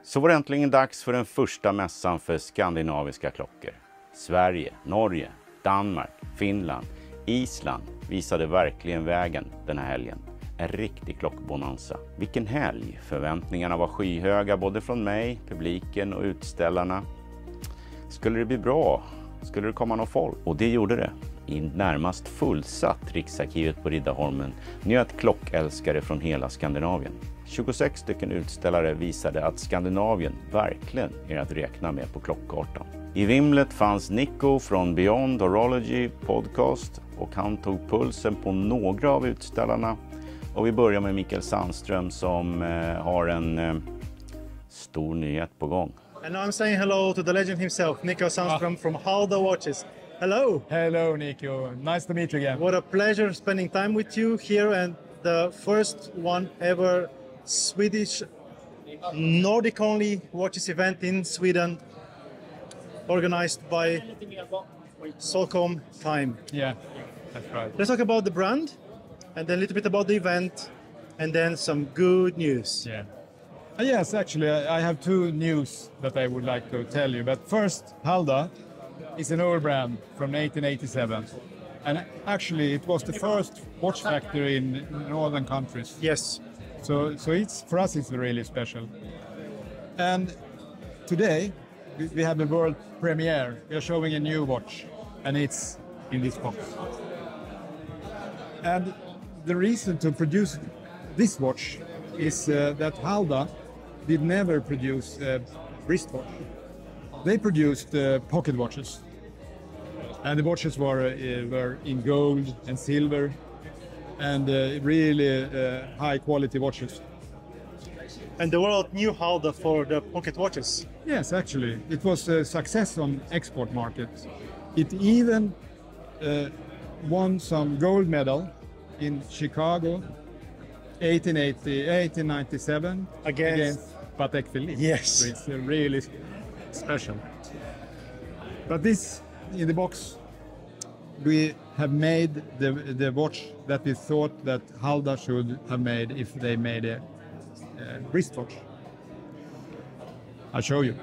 Så var det äntligen dags för den första mässan för skandinaviska klockor. Sverige, Norge, Danmark, Finland, Island visade verkligen vägen den här helgen. En riktig klockbonanza. Vilken helg! Förväntningarna var skyhöga både från mig, publiken och utställarna. Skulle det bli bra? Skulle det komma någon folk? Och det gjorde det. I närmast fullsatt Riksarkivet på Riddarholmen njöt klockälskare från hela Skandinavien. 26 stycken utställare visade att Skandinavien verkligen är att räkna med på klockkartan. I vimlet fanns Nico från Beyond Horology podcast och han tog pulsen på några av utställarna. Och vi börjar med Mikael Sandström som har en stor nyhet på gång. And I'm saying hello to the legend himself, Nico Sandström from HEMSIDA Watches. Hello! Hello, Nico. Nice to meet you again. What a pleasure spending time with you here, and the first one ever Swedish Nordic-only watches event in Sweden, organized by Stockholm time. Yeah, that's right. Let's talk about the brand, and then a little bit about the event, and then some good news. Yeah. Yes, actually, I have two news that I would like to tell you. But first, HEMSIDA is an old brand from 1887. And actually, it was the first watch factory in northern countries. Yes. So it's for us, it's really special. And today, we have the world premiere. We are showing a new watch, and it's in this box. And the reason to produce this watch is that HEMSIDA did never produce wristwatch. They produced pocket watches, and the watches were in gold and silver, and really high quality watches. And the world knew HEMSIDA for the pocket watches. Yes, actually, it was a success on export markets. It even won some gold medal in Chicago, 1897 against Patek Philippe. Yes. So it's really special. But this, in the box, we have made the watch that we thought that HEMSIDA should have made if they made a wristwatch. I'll show you.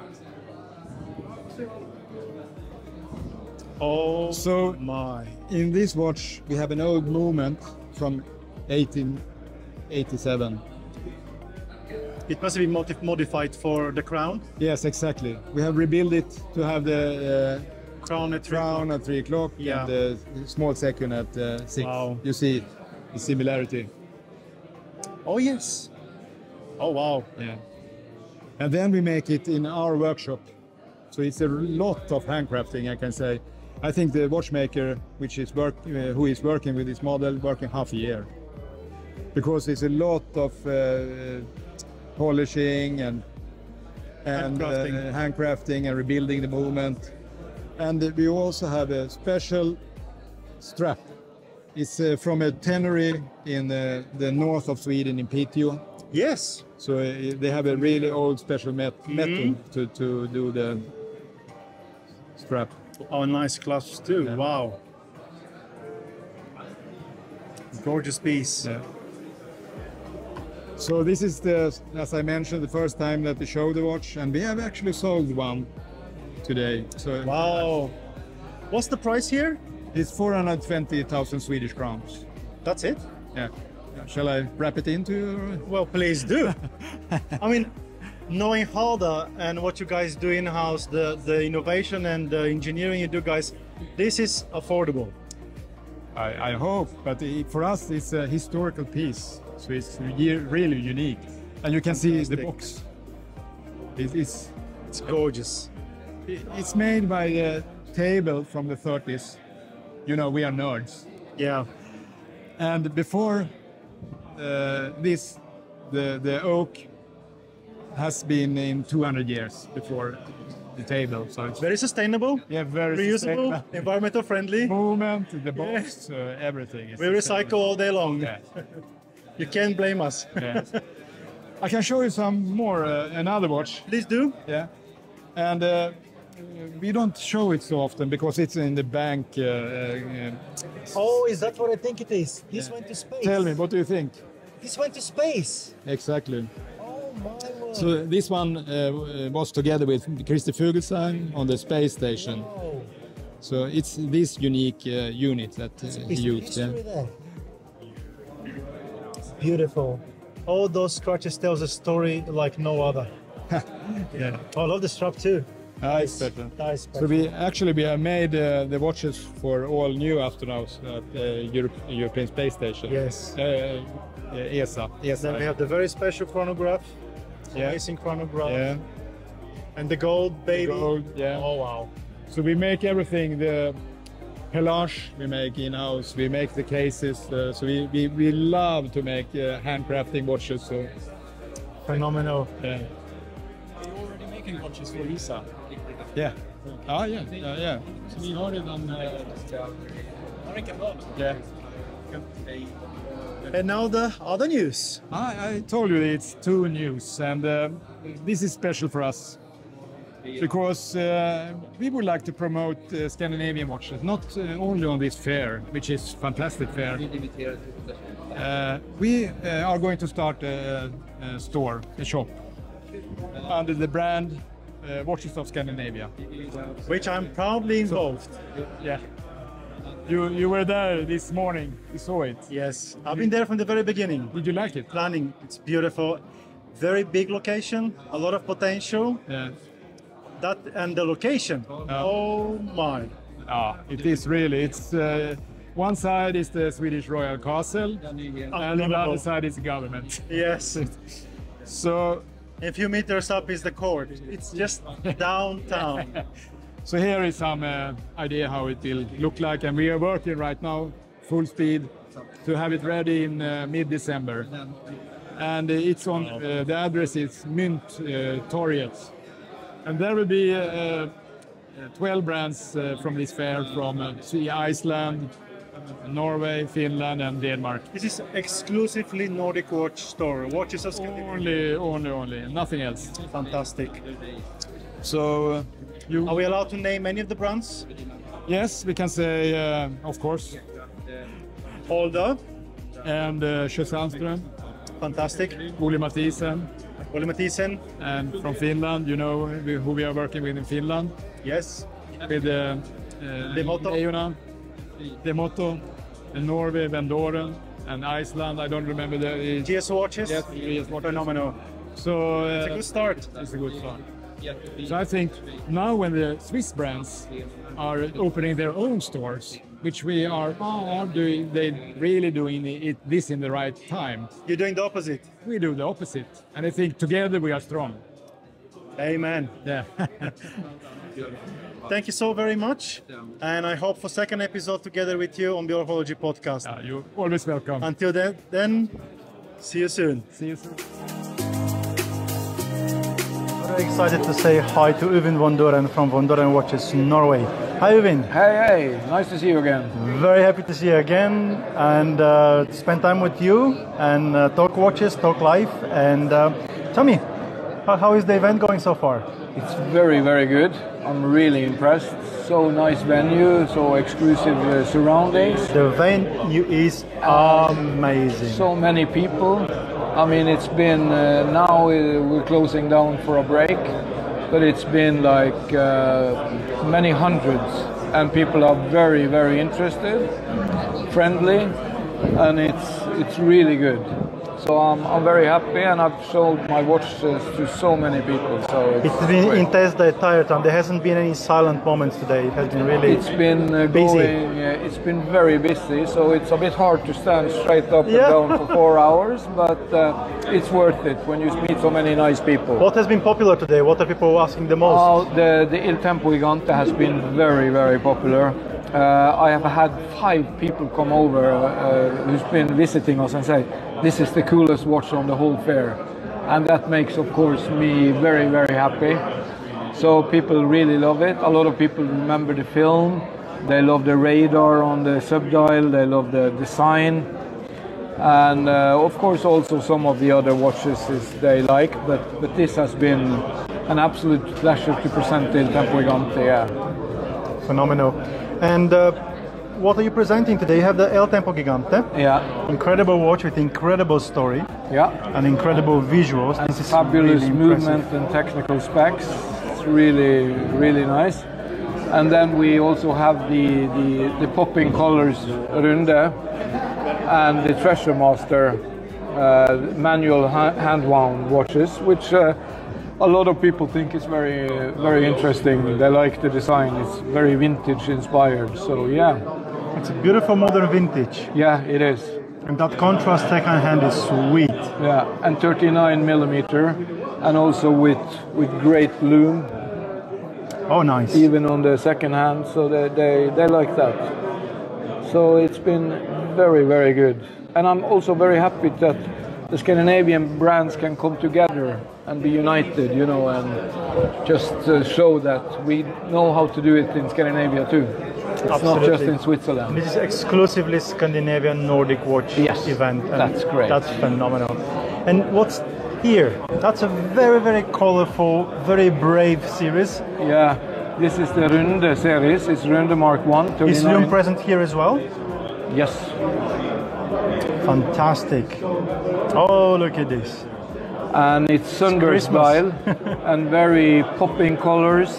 Oh, So my. in this watch, we have an old movement from 1887. It must have been modified for the crown. Yes, exactly. We have rebuilt it to have the Crown at 3 crown o'clock. at 3 o'clock Yeah. and the small second at 6. Wow. You see the similarity. Oh, yes. Oh, wow. Yeah. And then we make it in our workshop. So it's a lot of handcrafting, I can say. I think the watchmaker, who is working with this model, working half a year, because it's a lot of polishing and handcrafting and rebuilding the movement. And we also have a special strap. It's from a tannery in the north of Sweden in Piteå. Yes. So they have a really old special method to do the strap. Oh, nice clasps too. Yeah. Wow. Gorgeous piece. Yeah. So this is as I mentioned, the first time that they show the watch, and we have actually sold one today. So Wow. What's the price here? it's 420,000 Swedish crowns. That's it? Yeah. Shall I wrap it into? Well, please do. I mean, knowing HEMSIDA and what you guys do in-house, the innovation and the engineering you do, guys, this is affordable. I hope, but for us it's a historical piece, so it's really unique. And you can see the box. It's gorgeous. It's made by a table from the 30s. You know, we are nerds. Yeah. And before this, the oak has been in 200 years before the table. So it's Very sustainable, very reusable, sustainable. environmental friendly. Movement, the box, everything. is We recycle all day long. Yeah. You can't blame us. Yeah. I can show you some more, another watch. Please do. Yeah. And we don't show it so often because it's in the bank. Oh, is that what I think it is? This went to space. Tell me, what do you think? This went to space. Exactly. Oh my So this one was together with Christer Fuglesang on the space station. So it's this unique unit that he used. Yeah. Beautiful. All those scratches tells a story like no other. Yeah. Oh, I love the strap too. Nice. So we have made the watches for all new astronauts at the European Space Station. Yes. ESA. Then we have the very special chronograph. Yeah. Amazing chronograph. Yeah. And the gold, baby. The gold, yeah. Oh, wow. So we make everything. The A.Lange we make in-house. We make the cases. So we love to make handcrafting watches. So Phenomenal. yeah. You're already making watches for ESA. Yeah. Ah, yeah. Så vi har redan... Yeah. And now the other news. I told you it's two news, and this is special for us because we would like to promote Scandinavian watches, not only on this fair, which is fantastic fair. We are going to start a store, a shop, under the brand Watches of Scandinavia. Which I'm proudly involved. Yeah. You were there this morning, you saw it. Yes, I've been there from the very beginning. Did you like it? Planning, it's beautiful. Very big location, a lot of potential. Yeah. That and the location. Oh my. It is really. It's one side is the Swedish Royal Castle, and on the other side is the government. Yes. So A few meters up is the court. It's just downtown. So here is some idea how it will look like, and we are working right now full speed to have it ready in mid-December. And it's on the address is Mynttorget, and there will be 12 brands from this fair from Iceland, Norway, Finland, and Denmark. This is exclusively Nordic watch store. Watches of Scandinavia. Only, nothing else. Fantastic. So are we allowed to name any of the brands? Yes, we can say, of course. Holder. And Sandström. Fantastic. Ole Mathisen. Ole Mathisen. And from Finland, you know who we are working with in Finland. Yes. With Demotto. Demotto, and Norway, Vendoren, and Iceland. I don't remember the GS watches. Yes, GS watches. Phenomenal. So it's a good start. It's a good start. So I think now when the Swiss brands are opening their own stores, which we are doing, they're really doing this in the right time. You're doing the opposite. We do the opposite, and I think together we are strong. Amen. Yeah. Thank you so very much, and I hope for second episode together with you on the Orhology podcast. You're always welcome. Until then, see you soon. See you soon. Very excited to say hi to Øyvind Vondoren from Vondoren Watches Norway. Hi Øyvind. Hey, nice to see you again. Very happy to see you again and spend time with you and talk watches, talk life. And tell me, how is the event going so far? It's very, very good. I'm really impressed. So nice venue, so exclusive surroundings. The venue is amazing. So many people. I mean, it's been, now we're closing down for a break, but it's been like many hundreds, and people are very, very interested, friendly, and it's really good. So I'm very happy, and I've sold my watches to so many people. So it's been intense the entire time. There hasn't been any silent moments today. It has been really It's been busy. It's been very busy, so it's a bit hard to stand straight up and down for 4 hours, but it's worth it when you meet so many nice people. What has been popular today? What are people asking the most? The Il Tempo Gigante has been very, very popular. I have had 5 people come over who's been visiting us and say, this is the coolest watch on the whole fair. And that makes, of course, me very, very happy. So people really love it. A lot of people remember the film. They love the radar on the subdial. They love the design. And of course, also some of the other watches they like. But this has been an absolute pleasure to present the Il Tempo Gigante. Yeah. Phenomenal. And what are you presenting today? You have the El Tempo Gigante. Yeah, Incredible watch with incredible story yeah. and incredible visuals. And This is fabulous really movement impressive. and technical specs. It's really, really nice. And then we also have the popping colors Runde and the Treasure Master manual hand-wound watches, which a lot of people think is very, very interesting. They like the design. It's very vintage inspired. So yeah. It's a beautiful modern vintage. Yeah, it is. And that contrast second hand is sweet. Yeah, and 39 millimeter, and also with great lume. Oh, nice. Even on the second hand, so they like that. So it's been very, very good. And I'm also very happy that the Scandinavian brands can come together and be united, you know, and just show that we know how to do it in Scandinavia too. It's not just in Switzerland. This is exclusively Scandinavian Nordic watch event. And that's great. That's phenomenal. And what's here? That's a very, very colorful, very brave series. Yeah, this is the Runde series. It's Runde Mark 1. 39. Is Lume present here as well? Yes. Fantastic. Oh, look at this. And it's Sunburst style and very popping colors.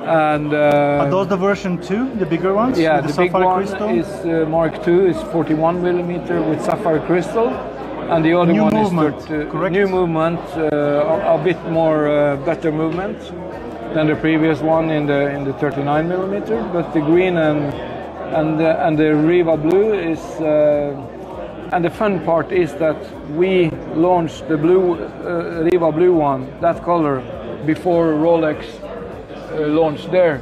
And are those the version 2, the bigger ones? Yeah, with the big one crystal? is Mark II, is 41 millimeter with sapphire crystal. And the other New one movement, is correct? new movement, a bit more better movement than the previous one in the 39 millimeter. But the green and the Riva blue is, and the fun part is that we launched the blue Riva blue one, that color, before Rolex launched their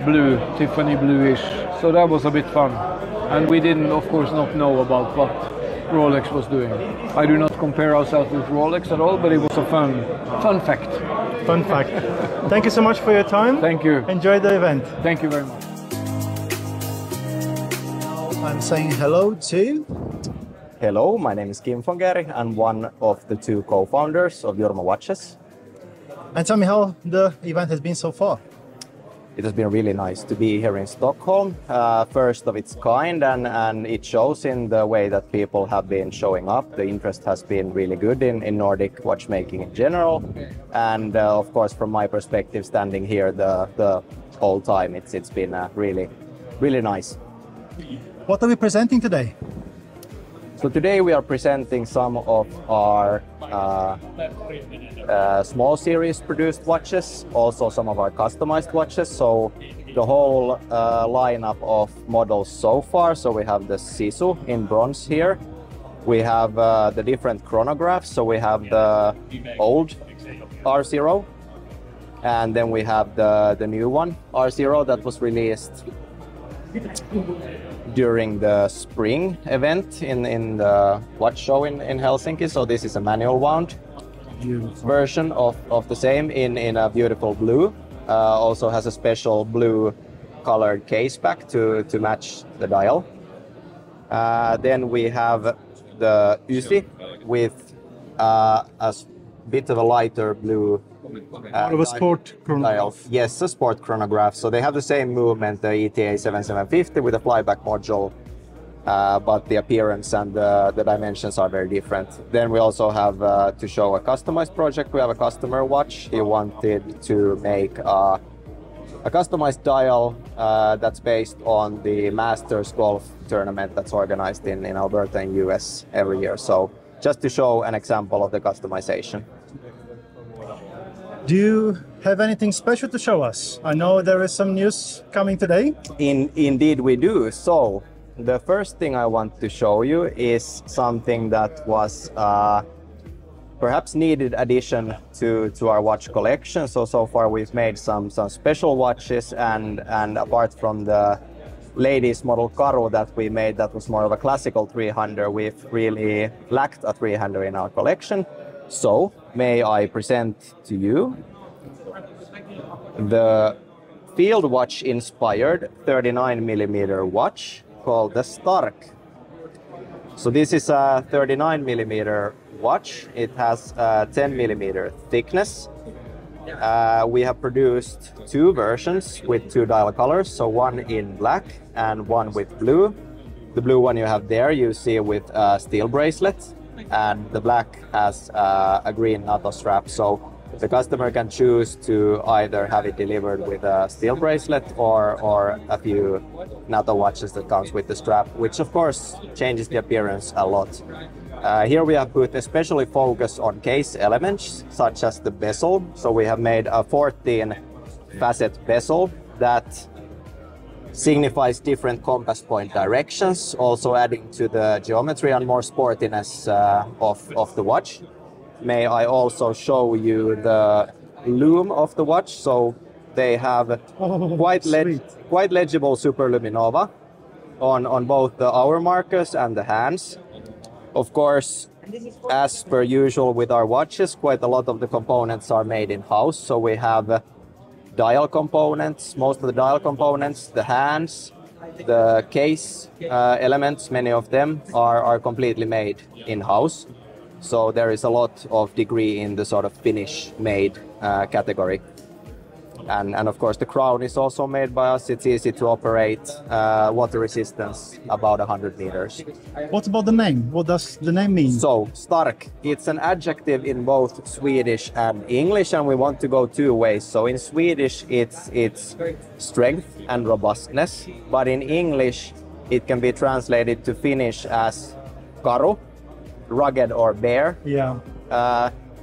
blue, Tiffany bluish. So that was a bit fun, and we didn't, of course, not know about what Rolex was doing. I do not compare ourselves with Rolex at all, but it was a fun fact. Fun fact. Thank you so much for your time. Thank you. Enjoy the event. Thank you very much. I'm saying hello to... Hello, my name is Kim von Gehry. I'm one of the 2 co-founders of Jorma Watches. And tell me how the event has been so far. It has been really nice to be here in Stockholm, first of its kind, and it shows in the way that people have been showing up. The interest has been really good in Nordic watchmaking in general, and of course, from my perspective, standing here the whole time, it's been really, really nice. What are we presenting today? So today we are presenting some of our small series produced watches, also some of our customized watches. So the whole lineup of models so far. So we have the Sisu in bronze here. We have the different chronographs. So we have the old R0, and then we have the new one, R0, that was released during the spring event in the watch show in Helsinki. So this is a manual wound version of the same in a beautiful blue. Also has a special blue colored case back to match the dial. Then we have the Ysi with a bit of a lighter blue Of a sport chronograph. Yes, a sport chronograph. So they have the same movement, the ETA 7750 with a flyback module, but the appearance and the dimensions are very different. Then we also have to show a customized project. We have a customer watch. He wanted to make a customized dial that's based on the Masters golf tournament that's organized in Alberta in US every year. So just to show an example of the customization. Do you have anything special to show us? I know there is some news coming today. Indeed we do. So the first thing I want to show you is something that was perhaps needed addition to our watch collection. So far we've made some special watches, and apart from the ladies model Karu that we made that was more of a classical 300, we've really lacked a 300 in our collection. So may I present to you the field watch inspired 39mm watch called the Stark. So this is a 39mm watch. It has 10mm thickness, We have produced two versions with two dial colors, so one in black and one with blue. The blue one you have there, you see with a steel bracelet, and the black has a green NATO strap. So the customer can choose to either have it delivered with a steel bracelet or a few NATO watches that comes with the strap, which of course changes the appearance a lot. Here we have put especially focus on case elements such as the bezel. So we have made a 14 facet bezel that signifies different compass point directions, also adding to the geometry and more sportiness of the watch. May I also show you the lume of the watch? So they have quite legible superluminova on both the hour markers and the hands. Of course, as per usual with our watches, quite a lot of the components are made in-house. So we have dial components, most of the dial components, the hands, the case elements, many of them are completely made in-house. So there is a lot of degree in the sort of finish made category. And of course the crown is also made by us. It's easy to operate, water resistance about 100 meters. What about the name? What does the name mean? So stark, it's an adjective in both Swedish and English, and we want to go two ways. So in Swedish it's strength and robustness, but in English it can be translated to Finnish as karu, rugged or bare. Yeah.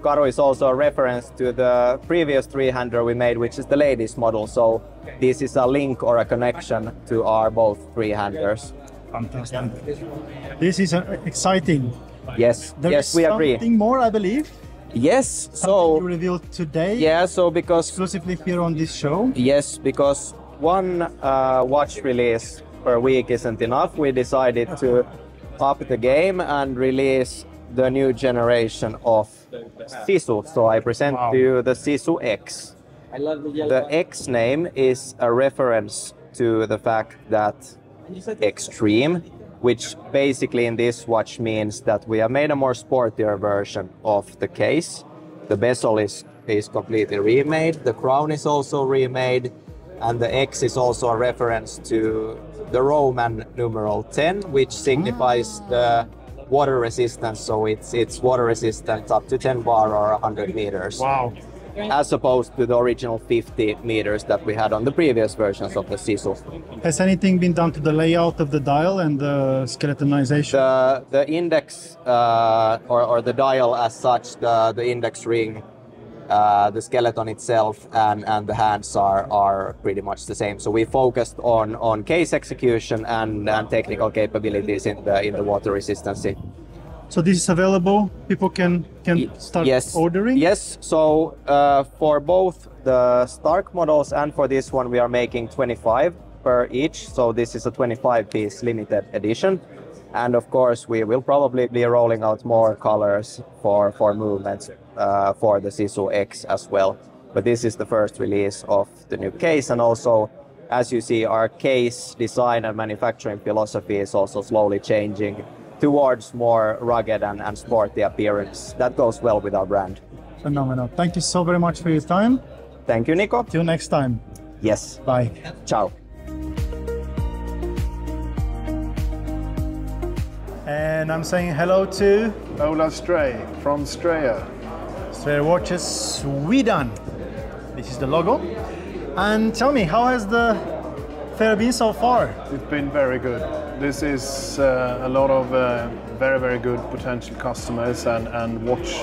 Karu is also a reference to the previous 300 we made, which is the ladies model. So this is a link or a connection to our both 300s. Fantastic. This is exciting. Yes, There yes, is we agree. something more, I believe. Yes, Something so you revealed today. yeah, so because Exclusively here on this show. yes, because one watch release per week isn't enough, we decided to up the game and release the new generation of Sisu. So I present to you the Sisu X. The X name is a reference to the fact that extreme, which basically in this watch means that we have made a more sportier version of the case. The bezel is completely remade, the crown is also remade, and the X is also a reference to the Roman numeral 10, which signifies the water resistance. So it's water resistant up to 10 bar or 100 meters. Wow. As opposed to the original 50 meters that we had on the previous versions of the Sisu. Has anything been done to the layout of the dial and the skeletonization? The index or the dial as such, the index ring, the skeleton itself and the hands are pretty much the same. So we focused on case execution and technical capabilities in the water resistance. So this is available. People can start ordering. Yes. So for both the Stark models and for this one, we are making 25 per each. So this is a 25-piece limited edition. And of course, we will probably be rolling out more colors for movements for the Sisu X as well. But this is the first release of the new case. And also, as you see, our case design and manufacturing philosophy is also slowly changing towards more rugged and sporty appearance. That goes well with our brand. Phenomenal. Thank you so very much for your time. Thank you, Nico. Till next time. Yes. Bye. Ciao. And I'm saying hello to Ola Stray from Straya. Stray Watches Sweden. This is the logo. And tell me, how has the fair been so far? It's been very good. This is a lot of very, very good potential customers and watch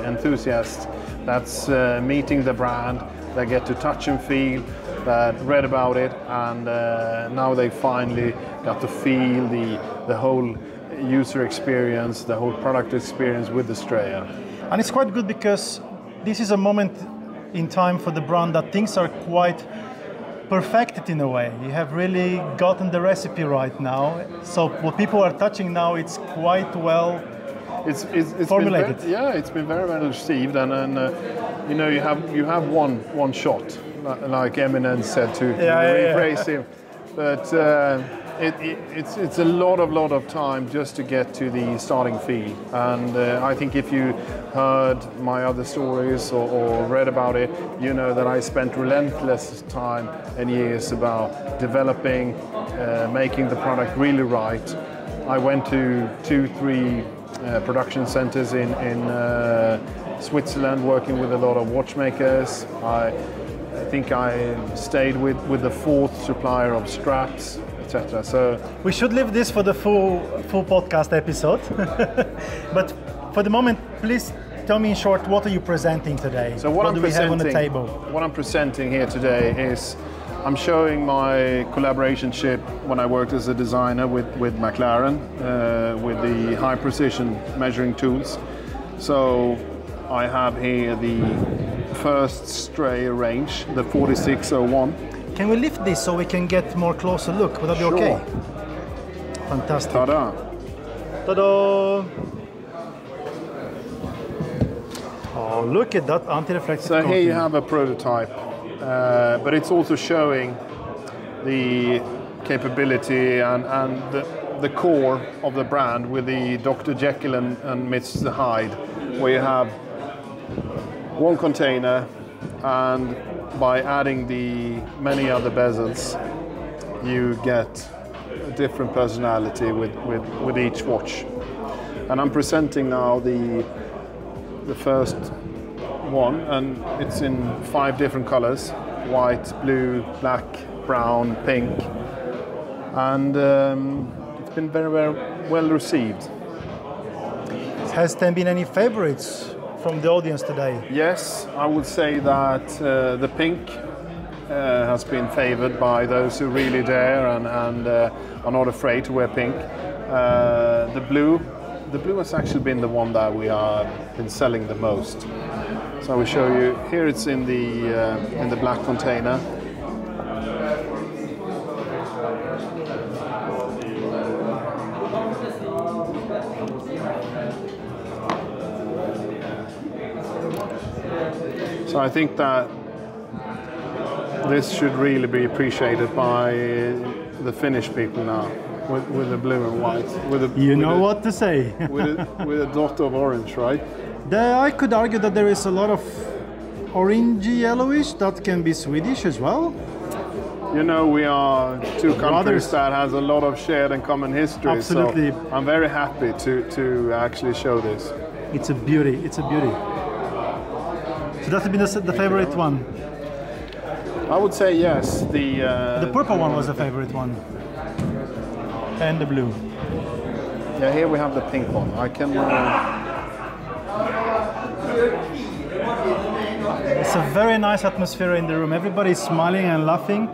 enthusiasts that's meeting the brand. They get to touch and feel, that read about it, and now they finally got to feel the whole user experience, the whole product experience with the Straya. And it's quite good because this is a moment in time for the brand that things are quite perfected in a way. You have really gotten the recipe right now. So what people are touching now, it's quite well it's formulated. It's been very well received, and you know, you have one shot, like Eminence said to rephrase him. But It's a lot of time just to get to the starting fee, and I think if you heard my other stories or read about it, you know that I spent relentless time and years about developing, making the product really right. I went to 2-3 production centers in Switzerland, working with a lot of watchmakers. I think I stayed with the 4th supplier of straps, etc. So we should leave this for the full podcast episode. But for the moment, please tell me in short, what are you presenting today? So what do we have on the table? What I'm presenting here today is I'm showing my collaborationship when I worked as a designer with McLaren, with the high precision measuring tools. So I have here the first stray range, the 4601. Can we lift this so we can get more closer look? Would that be okay? Fantastic. Ta-da! Ta-da! Oh, look at that anti-reflective So coating. here you have a prototype, but it's also showing the capability and the core of the brand with the Dr. Jekyll and Mr. Hyde, where you have one container, and by adding the many other bezels, you get a different personality with each watch. And I'm presenting now the first one, and it's in 5 different colors: white, blue, black, brown, pink, and it's been very, very well received. Has there been any favorites from the audience today? Yes, I would say that the pink has been favored by those who really dare and are not afraid to wear pink. The blue has actually been the one that we are been selling the most. So I will show you here. It's in the black container. So I think that this should really be appreciated by the Finnish people now, with the blue and white. You know what to say. with a dot of orange, right? I could argue that there is a lot of orangey yellowish that can be Swedish as well. You know, we are 2 countries that has a lot of shared and common history. Absolutely. So I'm very happy to actually show this. It's a beauty. It's a beauty. So that's been the favorite one. I would say yes. The purple one was the favorite one, and the blue. Yeah, here we have the pink one. I can. It's a very nice atmosphere in the room. Everybody's smiling and laughing.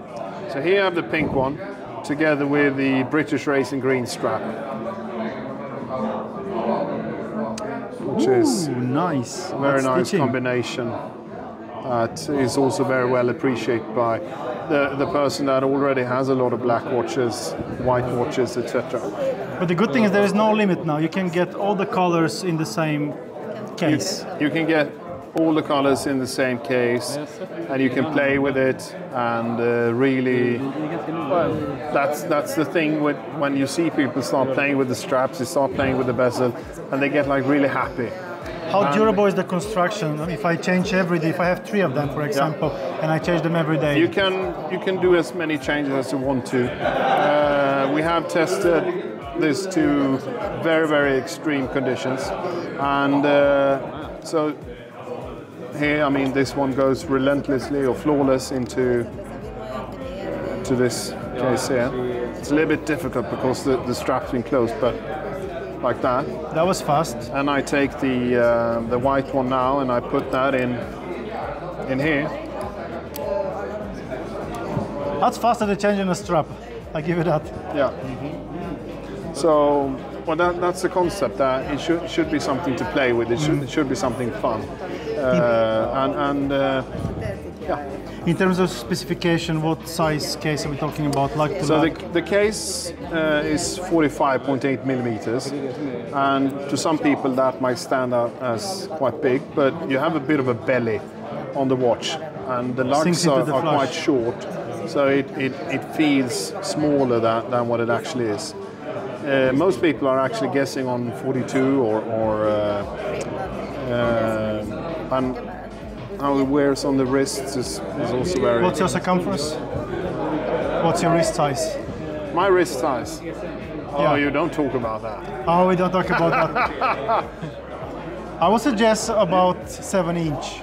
So here you have the pink one, together with the British Racing Green strap, which is nice. a very nice combination. That is also very well appreciated by the person that already has a lot of black watches, white watches, etc. But the good thing is there is no limit now. You can get all the colors in the same case. You can get all the colors in the same case, and you can play with it, and really, well, that's the thing with when you see people start playing with the straps, they start playing with the bezel, and they get like really happy. How durable is the construction? If I change every day, if I have 3 of them, for example, and I change them every day? You can do as many changes as you want to. We have tested this to very, very extreme conditions, and so here, I mean, this one goes relentlessly or flawless into this case here. It's a little bit difficult because the strap's been closed, but like that. That was fast. And I take the white one now and I put that in here. That's faster than changing a strap. I give you that. Yeah. So, well, that's the concept. That it should be something to play with. It should be something fun. Yeah. In terms of specification, what size case are we talking about? Like so the case is 45.8 millimeters, and to some people that might stand out as quite big, but you have a bit of a belly on the watch, and the lugs are quite short. so it feels smaller than what it actually is. Most people are actually guessing on 42 and how it wears on the wrists is also very... What's your circumference? What's your wrist size? My wrist size? Oh, Yeah. you don't talk about that. Oh, we don't talk about that. I would suggest about 7 inch.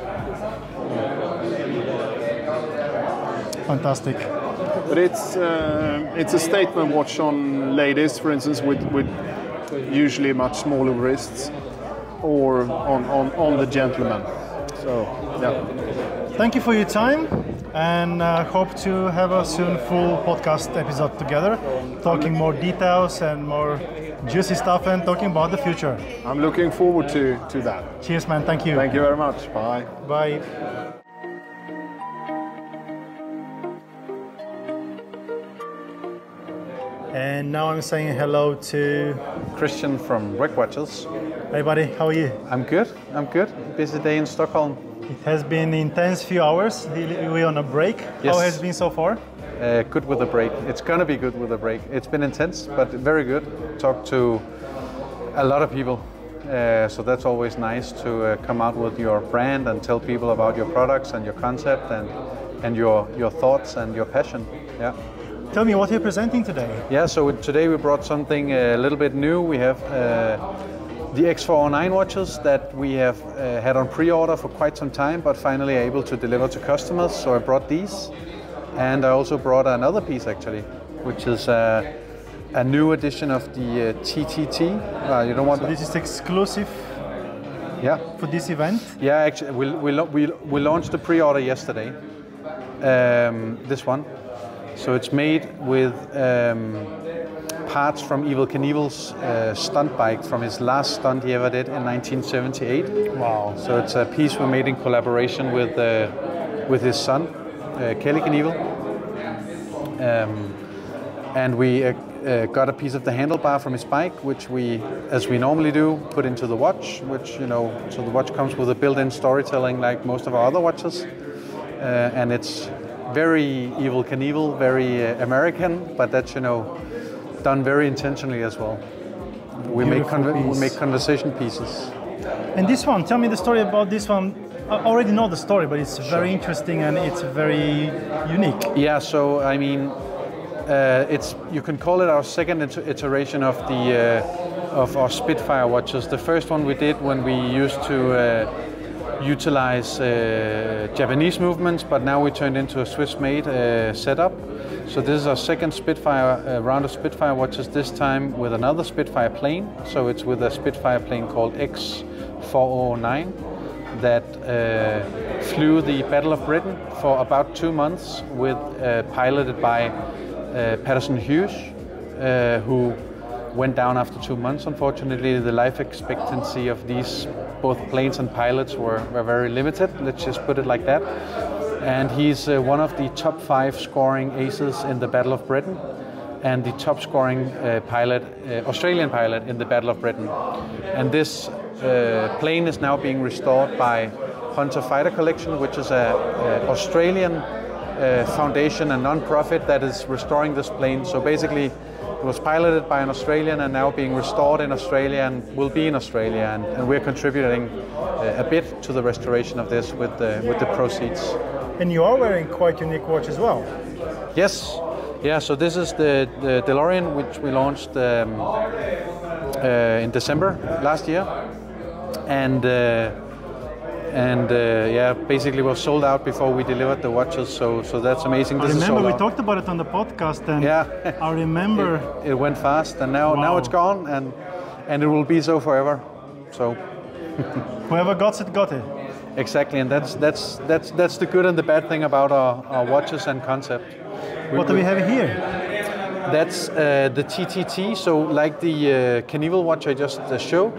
Fantastic. But it's a statement watch on ladies, for instance, with usually much smaller wrists, or on the gentleman. So, yeah. Thank you for your time, and hope to have a soon full podcast episode together, talking more details and more juicy stuff and talking about the future. I'm looking forward to that. Cheers, man. Thank you. Thank you very much. Bye. Bye. And now I'm saying hello to... Christian from Rick Watches. Hey buddy, how are you? I'm good. Busy day in Stockholm. It has been intense few hours. We're on a break. Yes. How has it been so far? Good with a break. It's gonna be good with a break. It's been intense, but very good. Talked to a lot of people. So that's always nice to come out with your brand and tell people about your products and your concept and your thoughts and your passion. Yeah. Tell me what you're presenting today. Yeah, so today we brought something a little bit new. We have the X409 watches that we have had on pre-order for quite some time, but finally able to deliver to customers. So I brought these, and I also brought another piece actually, which is a new edition of the TTT. You don't want. So this is exclusive. Yeah. For this event. Yeah, actually, we launched the pre-order yesterday. This one. So it's made with parts from Evel Knievel's stunt bike from his last stunt he ever did in 1978. Wow. So it's a piece we made in collaboration with his son, Kelly Knievel. And we got a piece of the handlebar from his bike, which we, as we normally do, put into the watch, which, you know, so the watch comes with a built-in storytelling like most of our other watches. And it's very Evel Knievel, very American, but that's, you know, done very intentionally as well. We make conversation pieces. And this one, tell me the story about this one. I already know the story, but it's very interesting and it's very unique. Yeah, so I mean, you can call it our second iteration of of our Spitfire watches. The first one we did when we used to utilize Japanese movements, but now we turned into a Swiss-made setup. So this is our second Spitfire round of Spitfire watches, this time with another Spitfire plane. So it's with a Spitfire plane called X409 that flew the Battle of Britain for about 2 months, piloted by Patterson Hughes, who went down after 2 months. Unfortunately, the life expectancy of these both planes and pilots were very limited, let's just put it like that. And he's one of the top 5 scoring aces in the Battle of Britain, and the top scoring Australian pilot in the Battle of Britain. And this plane is now being restored by Hunter Fighter Collection, which is an Australian foundation, a non-profit that is restoring this plane. So basically, it was piloted by an Australian and now being restored in Australia and will be in Australia, and we're contributing a bit to the restoration of this with the proceeds. And you are wearing quite unique watch as well. Yes, yeah. So this is the DeLorean, which we launched in December last year, and yeah, basically was sold out before we delivered the watches. So that's amazing. I remember we talked about it on the podcast, and yeah, I remember it went fast, and now it's gone, and it will be so forever. So whoever got it, got it. Exactly, and that's the good and the bad thing about our watches and concept. What do we have here? That's the TTT. So like the Knievel watch I just showed,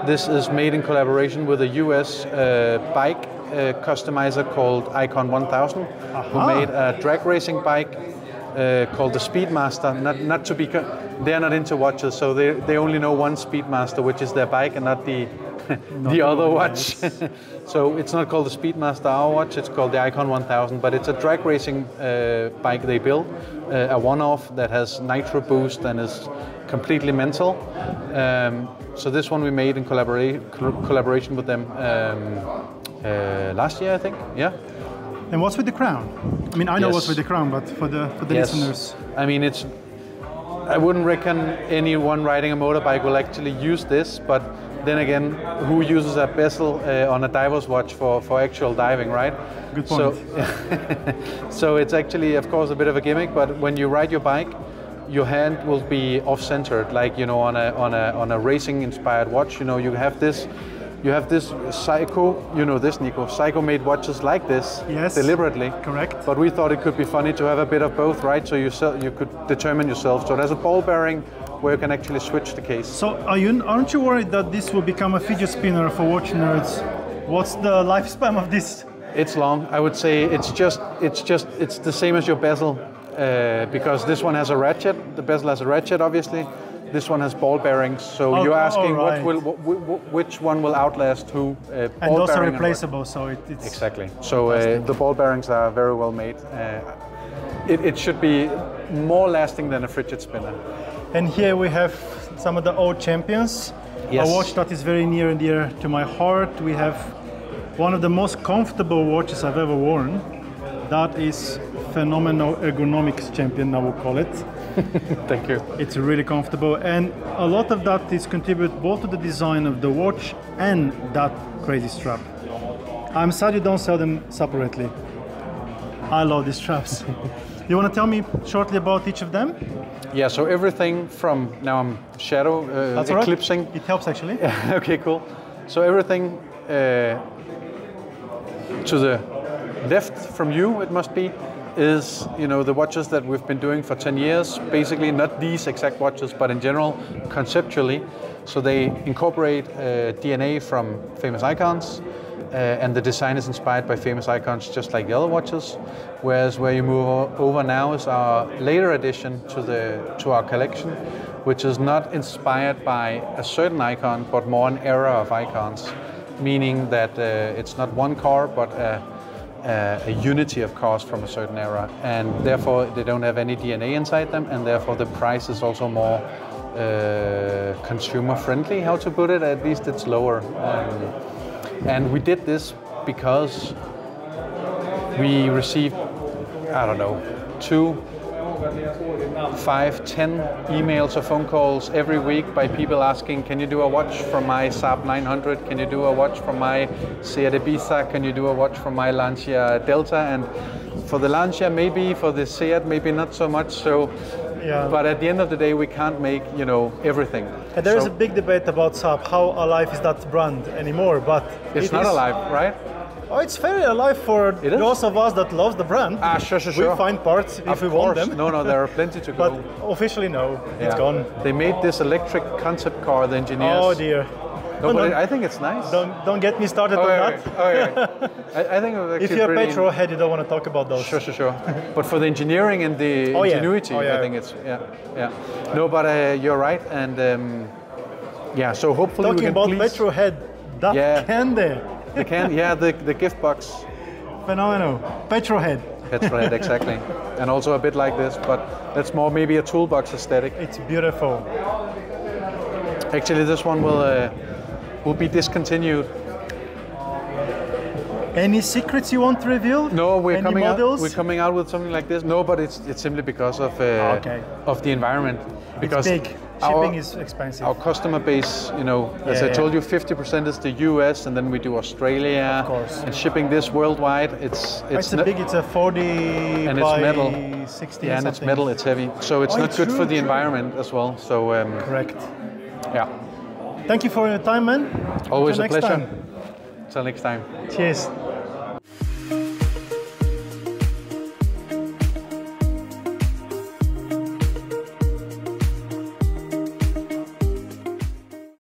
this is made in collaboration with a US bike customizer called Icon 1000, who made a drag racing bike called the Speedmaster. Not to be, they're not into watches, so they only know one Speedmaster, which is their bike, and not the the other watch. So it's not called the Speedmaster, our watch. It's called the Icon 1000, but it's a drag racing bike they built, a one-off that has nitro boost and is completely mental. So this one we made in collaboration with them last year, I think. Yeah. And what's with the crown? I mean, I know what's with the crown, but for the listeners. I mean, I wouldn't reckon anyone riding a motorbike will actually use this, but then again, who uses a bezel on a diver's watch for actual diving, right? Good point. So it's actually, of course, a bit of a gimmick, but when you ride your bike, your hand will be off-centered, like, you know, on a racing-inspired watch. You know, you have this Seiko, you know this, Nico. Seiko made watches like this, yes, deliberately. Correct. But we thought it could be funny to have a bit of both, right? So you could determine yourself. So there's a ball bearing where you can actually switch the case. So aren't you worried that this will become a fidget spinner for watch nerds? What's the lifespan of this? It's long. I would say it's the same as your bezel, because this one has a ratchet. The bezel has a ratchet, obviously. This one has ball bearings, so you're asking which one will outlast who. And those are replaceable, so it's exactly. So the ball bearings are very well made. It should be more lasting than a fidget spinner. And here we have some of the old champions. Yes. A watch that is very near and dear to my heart. We have one of the most comfortable watches I've ever worn. That is Phenomenal Ergonomics Champion, I will call it. Thank you. It's really comfortable, and a lot of that is contribute both to the design of the watch and that crazy strap. I'm sad you don't sell them separately. I love these straps. You want to tell me shortly about each of them? Yeah, so everything from, now I'm shadow eclipsing. Right. It helps actually. Okay, cool. So everything to the left from you, it must be, is, you know, the watches that we've been doing for 10 years, basically not these exact watches, but in general, conceptually. So they incorporate DNA from famous icons, and the design is inspired by famous icons just like the other watches. Whereas where you move over now is our later addition to our collection, which is not inspired by a certain icon, but more an era of icons, meaning that it's not one car, but a unity of cars from a certain era, and therefore they don't have any DNA inside them, and therefore the price is also more consumer friendly, how to put it, at least it's lower. And we did this because we received, I don't know, 2, 5, 10 emails or phone calls every week by people asking, can you do a watch from my Saab 900? Can you do a watch from my Seat Ibiza? Can you do a watch from my Lancia Delta? And for the Lancia maybe, for the Seat maybe not so much. So, yeah. But at the end of the day, we can't make, you know, everything. And there is a big debate about Saab, how alive is that brand anymore, but it's not alive, right? Oh, it's very alive for those of us that love the brand. Ah, sure. We find parts if we want them. No, there are plenty to go. But officially, no, it's gone. They made this electric concept car, the engineers. Oh dear. No, but I think it's nice. Don't get me started on that. I think if you're a petrol head, you don't want to talk about those. Sure. But for the engineering and the ingenuity, I think it's No, but you're right, and so hopefully talking we can about petrol head, that candy. The can, the gift box. Phenomenal. Petrol head. Petrol head, exactly. And also a bit like this, but that's more maybe a toolbox aesthetic. It's beautiful. Actually, this one will be discontinued. Any secrets you want to reveal? No, we're coming out with something like this. No, but it's simply because of the environment. Because it's big. Shipping is expensive. Our customer base, you know, as I told you, 50% is the US, and then we do Australia. Of course. And shipping this worldwide, it's big. It's a 40 and by it's metal. 60. Yeah, and it's metal. It's heavy, so it's not good for the environment as well. So correct. Yeah. Thank you for your time, man. Always a pleasure. Time. Till next time. Cheers.